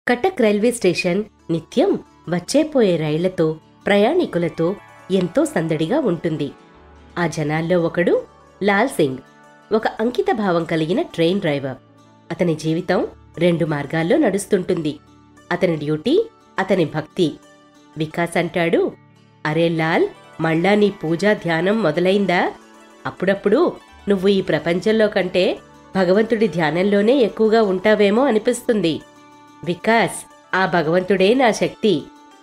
Cuttack railway station నిత్యం వచ్చేపోయే రైళ్లతో ప్రయాణికులతో ఎంతో సందడిగా ఉంటుంది. ఆ జనాల్లో ఒకడు లాల్ సింగ్, ఒక అంకితభావం కలిగిన ట్రైన్ డ్రైవర్. అతని జీవితం రెండు మార్గాల్లో నడుస్తుంటుంది. అతని డ్యూటీ, అతని భక్తి. వికాస్ అంటాడు, అరే లాల్, మళ్ళా నీ పూజా ధ్యానం మొదలైందా? అప్పుడప్పుడు నువ్వు ఈ ప్రపంచంలో కంటే భగవంతుడి ధ్యానంలోనే ఎక్కువగా ఉంటావేమో అనిపిస్తుంది. వికాస్, ఆ భగవంతుడే నా శక్తి.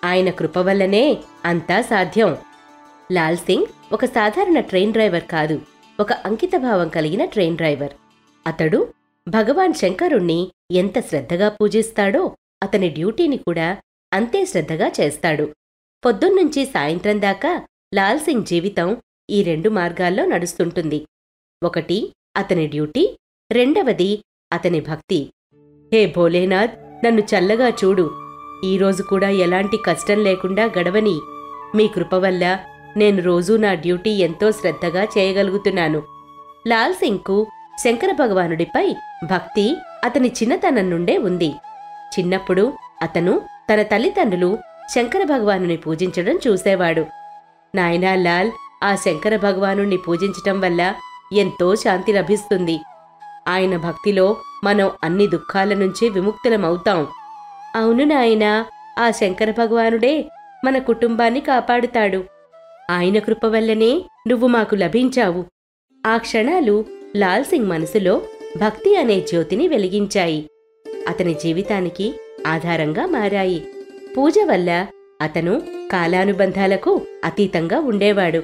ఆయన కృప వల్లనే అంతా సాధ్యం. లాల్ సింగ్ ఒక సాధారణ ట్రైన్ డ్రైవర్ కాదు, ఒక అంకితభావం కలిగిన ట్రైన్ డ్రైవర్. అతడు భగవాన్ శంకరుణ్ణి ఎంత శ్రద్ధగా పూజిస్తాడో అతని డ్యూటీని కూడా అంతే శ్రద్ధగా చేస్తాడు. పొద్దున్నుంచి సాయంత్రం దాకా లాల్ సింగ్ జీవితం ఈ రెండు మార్గాల్లో నడుస్తుంటుంది. ఒకటి అతని డ్యూటీ, రెండవది అతని భక్తి. హే భోలేనాథ్, నన్ను చల్లగా చూడు. ఈరోజు కూడా ఎలాంటి కష్టం లేకుండా గడవని. మీ కృప వల్ల నేను రోజూ నా డ్యూటీ ఎంతో శ్రద్ధగా చేయగలుగుతున్నాను. లాల్ సింగ్కు శంకర భగవానుడిపై భక్తి అతని చిన్నతనం నుండే ఉంది. చిన్నప్పుడు అతను తన తల్లిదండ్రులు శంకర భగవానుని పూజించడం చూసేవాడు. నాయనా లాల్, ఆ శంకర భగవానుణ్ణి పూజించటం వల్ల ఎంతో శాంతి లభిస్తుంది. ఆయన భక్తిలో మనం అన్ని దుఃఖాల నుంచి విముక్తులమవుతాం. అవును నాయనా, ఆ శంకర భగవానుడే మన కుటుంబాన్ని కాపాడుతాడు. ఆయన కృప వల్లనే నువ్వు మాకు లభించావు. ఆ క్షణాలు లాల్ సింగ్ మనసులో భక్తి అనే జ్యోతిని వెలిగించాయి. అతని జీవితానికి ఆధారంగా మారాయి. పూజ వల్ల అతను కాలానుబంధాలకు అతీతంగా ఉండేవాడు.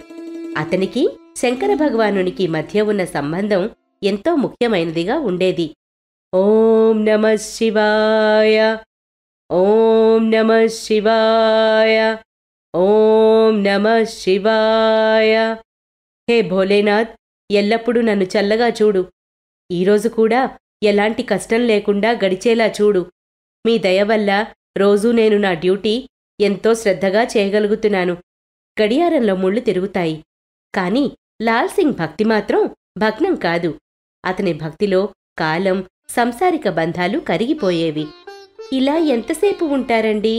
అతనికి శంకర భగవానునికి మధ్య ఉన్న సంబంధం ఎంతో ముఖ్యమైనదిగా ఉండేది. ఓం నమః శివాయ, ఓం నమః శివాయ, ఓం నమః శివాయ. హే భోలేనాథ్, ఎల్లప్పుడూ నన్ను చల్లగా చూడు. ఈరోజు కూడా ఎలాంటి కష్టం లేకుండా గడిచేలా చూడు. మీ దయ వల్ల రోజూ నేను నా డ్యూటీ ఎంతో శ్రద్ధగా చేయగలుగుతున్నాను. గడియారంలో ముళ్ళు తిరుగుతాయి. కాని లాల్ సింగ్ భక్తి మాత్రం భగ్నం కాదు. అతని భక్తిలో కాలం, సంసారిక బంధాలు కరిగిపోయేవి. ఇలా ఎంతసేపు ఉంటారండి?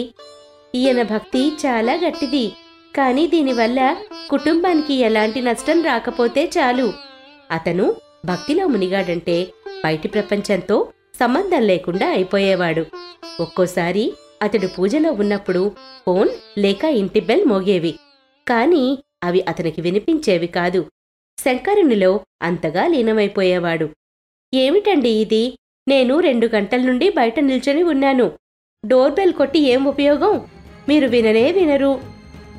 ఈయన భక్తి చాలా గట్టిది, కాని దీనివల్ల కుటుంబానికి ఎలాంటి నష్టం రాకపోతే చాలు. అతను భక్తిలో మునిగాడంటే బయటి ప్రపంచంతో సంబంధం లేకుండా అయిపోయేవాడు. ఒక్కోసారి అతడు పూజలో ఉన్నప్పుడు ఫోన్ లేక ఇంటి బెల్ మోగేవి. కాని అవి అతనికి వినిపించేవి కాదు. శంకరునిలో అంతగా లీనమైపోయేవాడు. ఏమిటండి ఇది? నేను 2 గంటల నుండి బయట నిల్చొని ఉన్నాను. డోర్ బెల్ కొట్టి ఏం ఉపయోగం? మీరు విననే వినరు.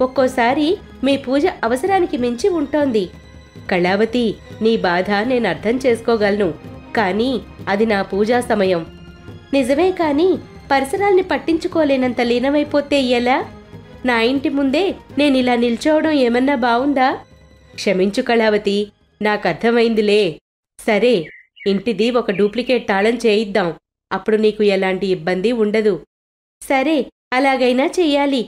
ఒక్కోసారి మీ పూజ అవసరానికి మించి ఉంటోంది. కళావతి, నీ బాధ నేను అర్థం చేసుకోగలను, కానీ అది నా పూజా సమయం. నిజమే, కాని పరిసరాల్ని పట్టించుకోలేనంత లీనమైపోతే ఎలా? నా ఇంటి ముందే నేనిలా నిల్చోవడం ఏమన్నా బావుందా? క్షమించు కళావతి, నాకర్థమైందిలే. సరే, ఇంటిది ఒక డూప్లికేట్ తాళం చేయిద్దాం. అప్పుడు నీకు ఎలాంటి ఇబ్బంది ఉండదు. సరే, అలాగైనా చెయ్యాలి.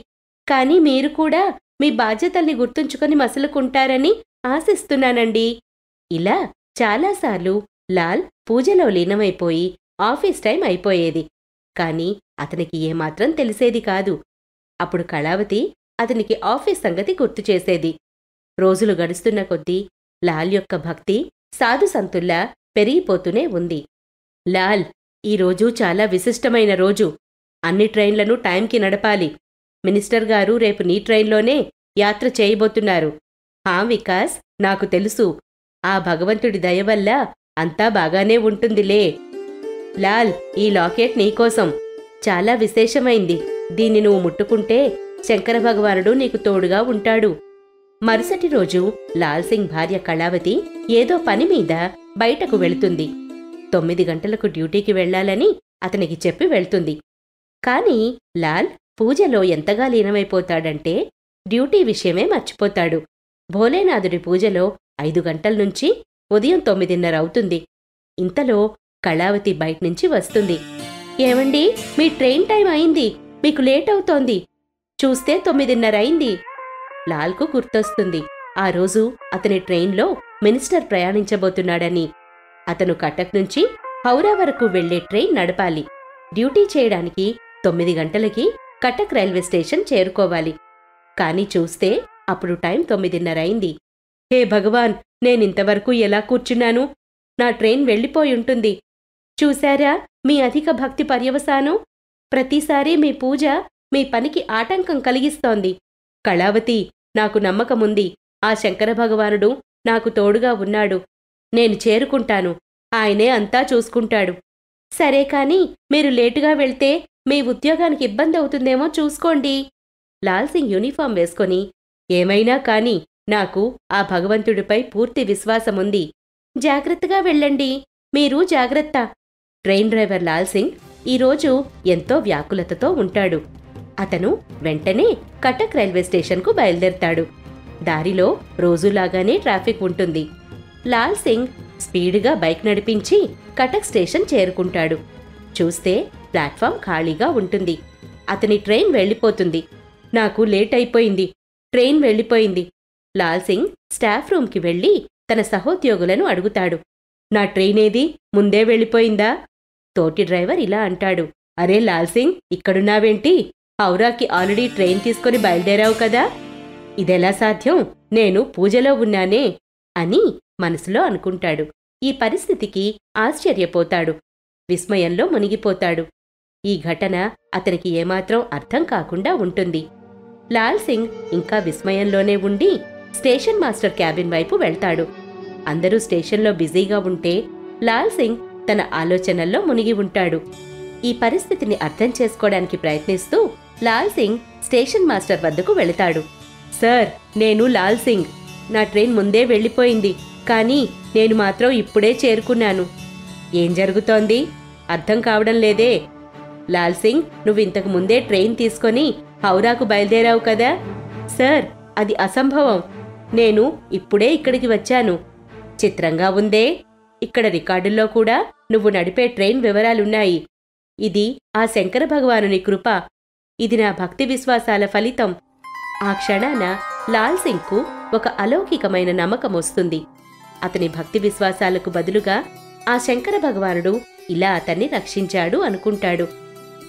కాని మీరు కూడా మీ బాధ్యతల్ని గుర్తుంచుకొని మసులుకుంటారని ఆశిస్తున్నానండి. ఇలా చాలాసార్లు లాల్ పూజలో లీనమైపోయి ఆఫీస్ టైం అయిపోయేది. కాని అతనికి ఏమాత్రం తెలిసేది కాదు. అప్పుడు కళావతి అతనికి ఆఫీస్ సంగతి గుర్తు చేసేది. రోజులు గడుస్తున్న కొద్దీ లాల్ యొక్క భక్తి సాధుసంతుల్లా పెరిగిపోతూనే ఉంది. లాల్, ఈరోజు చాలా విశిష్టమైన రోజు. అన్ని ట్రైన్లను టైంకి నడపాలి. మినిస్టర్ గారు రేపు నీ ట్రైన్లోనే యాత్ర చేయబోతున్నారు. హా వికాస్, నాకు తెలుసు. ఆ భగవంతుడి దయవల్ల అంతా బాగానే ఉంటుందిలే. లాల్, ఈ లాకెట్ నీకోసం. చాలా విశేషమైంది. దీన్ని నువ్వు ముట్టుకుంటే శంకర భగవానుడు నీకు తోడుగా ఉంటాడు. మరుసటి రోజు లాల్ సింగ్ భార్య కళావతి ఏదో పని మీద బయటకు వెళుతుంది. 9 గంటలకు డ్యూటీకి వెళ్లాలని అతనికి చెప్పి వెళ్తుంది. కాని లాల్ పూజలో ఎంతగా లీనమైపోతాడంటే డ్యూటీ విషయమే మర్చిపోతాడు. భోలేనాథుడి పూజలో 5 గంటల నుంచి ఉదయం 9:30 అవుతుంది. ఇంతలో కళావతి బయట్నుంచి వస్తుంది. ఏమండి, మీ ట్రైన్ టైం అయింది. మీకు లేట్ అవుతోంది. చూస్తే 9:30 అయింది. లాల్కు గుర్తొస్తుంది, ఆ రోజు అతని ట్రైన్లో మినిస్టర్ ప్రయాణించబోతున్నాడని. అతను కటక్ నుంచి హౌరా వరకు వెళ్లే ట్రైన్ నడపాలి. డ్యూటీ చేయడానికి 9 గంటలకి కటక్ రైల్వే స్టేషన్ చేరుకోవాలి. కాని చూస్తే అప్పుడు టైం 9:30 అయింది. హే భగవాన్, నేనింతవరకు ఎలా కూర్చున్నాను? నా ట్రైన్ వెళ్ళిపోయుంటుంది. చూశారా మీ అధిక భక్తి పర్యవసానం? ప్రతిసారీ మీ పూజ మీ పనికి ఆటంకం కలిగిస్తోంది. కళావతి, నాకు నమ్మకముంది. ఆ శంకర భగవానుడు నాకు తోడుగా ఉన్నాడు. నేను చేరుకుంటాను. ఆయనే అంతా చూసుకుంటాడు. సరే కాని మీరు లేటుగా వెళ్తే మీ ఉద్యోగానికి ఇబ్బందవుతుందేమో చూసుకోండి. లాల్సింగ్ యూనిఫాం వేసుకొని, ఏమైనా కాని నాకు ఆ భగవంతుడిపై పూర్తి విశ్వాసముంది. జాగ్రత్తగా వెళ్ళండి. మీరు జాగ్రత్త. ట్రైన్ డ్రైవర్ లాల్సింగ్ ఈరోజు ఎంతో వ్యాకులతతో ఉంటాడు. అతను వెంటనే కటక్ రైల్వే స్టేషన్కు బయలుదేరతాడు. దారిలో రోజులాగానే ట్రాఫిక్ ఉంటుంది. లాల్సింగ్ స్పీడుగా బైక్ నడిపించి కటక్ స్టేషన్ చేరుకుంటాడు. చూస్తే ప్లాట్ఫామ్ ఖాళీగా ఉంటుంది. అతని ట్రైన్ వెళ్ళిపోతుంది. నాకు లేట్ అయిపోయింది. ట్రైన్ వెళ్ళిపోయింది. లాల్సింగ్ స్టాఫ్ రూమ్కి వెళ్ళి తన సహోద్యోగులను అడుగుతాడు. నా ట్రైనేది? ముందే వెళ్ళిపోయిందా? తోటి డ్రైవర్ ఇలా అంటాడు. అరే లాల్సింగ్, ఇక్కడున్నావేంటి? హౌరాకి ఆల్రెడీ ట్రైన్ తీసుకుని బయలుదేరావు కదా? ఇదెలా సాధ్యం? నేను పూజలో ఉన్నానే అని మనసులో అనుకుంటాడు. ఈ పరిస్థితికి ఆశ్చర్యపోతాడు. విస్మయంలో మునిగిపోతాడు. ఈ ఘటన అతనికి ఏమాత్రం అర్థం కాకుండా ఉంటుంది. లాల్సింగ్ ఇంకా విస్మయంలోనే ఉండి స్టేషన్ మాస్టర్ క్యాబిన్ వైపు వెళ్తాడు. అందరూ స్టేషన్లో బిజీగా ఉంటే లాల్సింగ్ తన ఆలోచనల్లో మునిగి ఉంటాడు. ఈ పరిస్థితిని అర్థం చేసుకోవడానికి ప్రయత్నిస్తూ లాల్సింగ్ స్టేషన్ మాస్టర్ వద్దకు వెళతాడు. సార్, నేను లాల్సింగ్. నా ట్రైన్ ముందే వెళ్ళిపోయింది. కానీ నేను మాత్రం ఇప్పుడే చేరుకున్నాను. ఏం జరుగుతోంది? అర్థం కావడం లేదే. లాల్సింగ్, నువ్వింతకు ముందే ట్రైన్ తీసుకొని హౌరాకు బయలుదేరావు కదా? సార్, అది అసంభవం. నేను ఇప్పుడే ఇక్కడికి వచ్చాను. చిత్రంగా ఉందే. ఇక్కడ రికార్డుల్లో కూడా నువ్వు నడిపే ట్రైన్ వివరాలున్నాయి. ఇది ఆ శంకర భగవానుని కృప. ఇది నా భక్తి విశ్వాసాల ఫలితం. ఆ క్షణాన లాల్సింగ్కు ఒక అలౌకికమైన నమ్మకం వస్తుంది. అతని భక్తి విశ్వాసాలకు బదులుగా ఆ శంకర భగవానుడు ఇలా అతన్ని రక్షించాడు అనుకుంటాడు.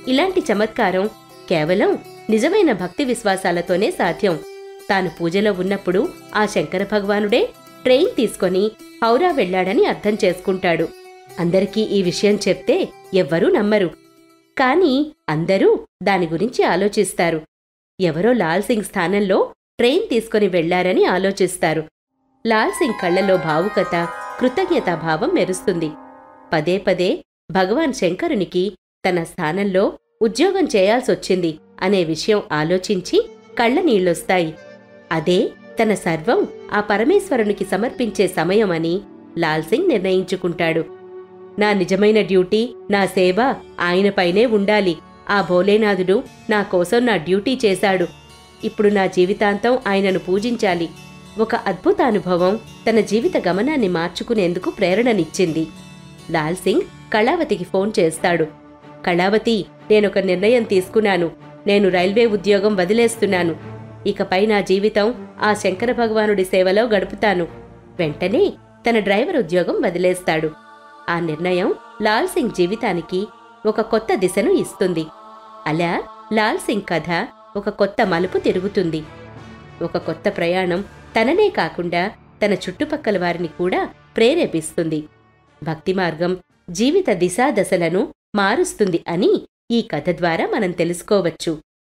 ఇలాంటి చమత్కారం కేవలం నిజమైన భక్తి విశ్వాసాలతోనే సాధ్యం. తాను పూజలో ఉన్నప్పుడు ఆ శంకర భగవానుడే ట్రైన్ తీసుకొని హౌరా వెళ్లాడని అర్థం చేసుకుంటాడు. అందరికీ ఈ విషయం చెప్తే ఎవ్వరూ నమ్మరు. కాని అందరూ దాని గురించి ఆలోచిస్తారు. ఎవరో లాల్సింగ్ స్థానంలో ట్రైన్ తీసుకొని వెళ్లారని ఆలోచిస్తారు. లాల్సింగ్ కళ్లలో భావుకత, కృతజ్ఞతాభావం మెరుస్తుంది. పదే పదే భగవాన్ శంకరునికి తన స్థానంలో ఉద్యోగం చేయాల్సొచ్చింది అనే విషయం ఆలోచించి కళ్ల నీళ్లొస్తాయి. అదే తన సర్వం ఆ పరమేశ్వరునికి సమర్పించే సమయమని లాల్సింగ్ నిర్ణయించుకుంటాడు. నా నిజమైన డ్యూటీ, నా సేవ ఆయనపైనే ఉండాలి. ఆ భోలేనాథుడు నా కోసం నా డ్యూటీ చేశాడు. ఇప్పుడు నా జీవితాంతం ఆయనను పూజించాలి. ఒక అద్భుతానుభవం తన జీవిత గమనాన్ని మార్చుకునేందుకు ప్రేరణనిచ్చింది. లాల్సింగ్ కళావతికి ఫోన్ చేస్తాడు. కళావతి, నేనొక నిర్ణయం తీసుకున్నాను. నేను రైల్వే ఉద్యోగం వదిలేస్తున్నాను. ఇకపై నా జీవితం ఆ శంకర భగవానుడి సేవలో గడుపుతాను. వెంటనే తన డ్రైవర్ ఉద్యోగం వదిలేస్తాడు. ఆ నిర్ణయం లాల్సింగ్ జీవితానికి ఒక కొత్త దిశను ఇస్తుంది. అలా లాల్సింగ్ కథ ఒక కొత్త మలుపు తిరుగుతుంది. ఒక కొత్త ప్రయాణం తననే కాకుండా తన చుట్టుపక్కల వారిని కూడా ప్రేరేపిస్తుంది. భక్తి మార్గం జీవిత దిశాదశలను మారుస్తుంది అని ఈ కథ ద్వారా మనం తెలుసుకోవచ్చు.